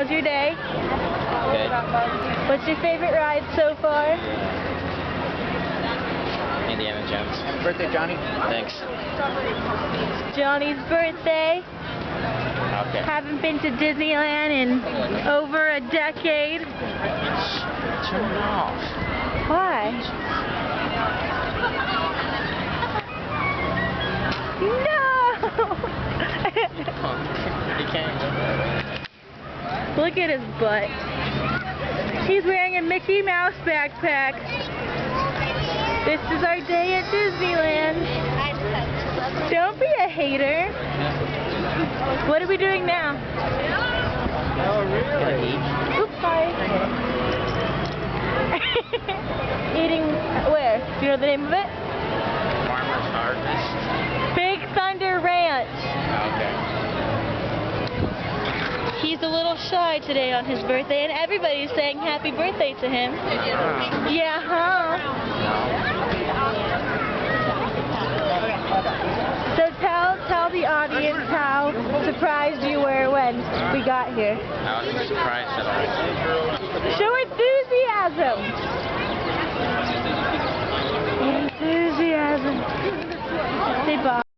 was your day? Good. What's your favorite ride so far? Indiana Jones. Happy birthday, Johnny. Thanks. Johnny's birthday. Okay. Haven't been to Disneyland in over a decade. Turn it off. Why? No! You can't. Look at his butt. He's wearing a Mickey Mouse backpack. This is our day at Disneyland. Don't be a hater. What are we doing now? Oh, really? Oops, sorry. Eating where? Do you know the name of it? Farmer's Harvest. Big Thunder Ranch. Okay. He's a little shy today on his birthday, and everybody's saying happy birthday to him. Yeah, huh? So tell the audience how surprised you were when we got here. I was surprised that I Show it